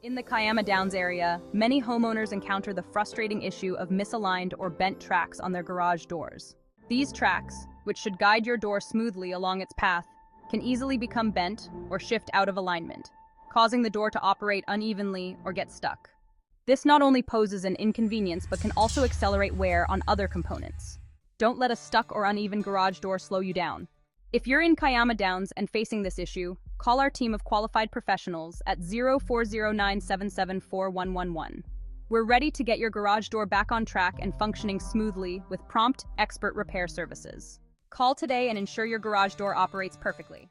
In the Kiama Downs area, many homeowners encounter the frustrating issue of misaligned or bent tracks on their garage doors. These tracks, which should guide your door smoothly along its path, can easily become bent or shift out of alignment, causing the door to operate unevenly or get stuck. This not only poses an inconvenience but can also accelerate wear on other components. Don't let a stuck or uneven garage door slow you down. If you're in Kiama Downs and facing this issue, call our team of qualified professionals at 0409774111. We're ready to get your garage door back on track and functioning smoothly with prompt, expert repair services. Call today and ensure your garage door operates perfectly.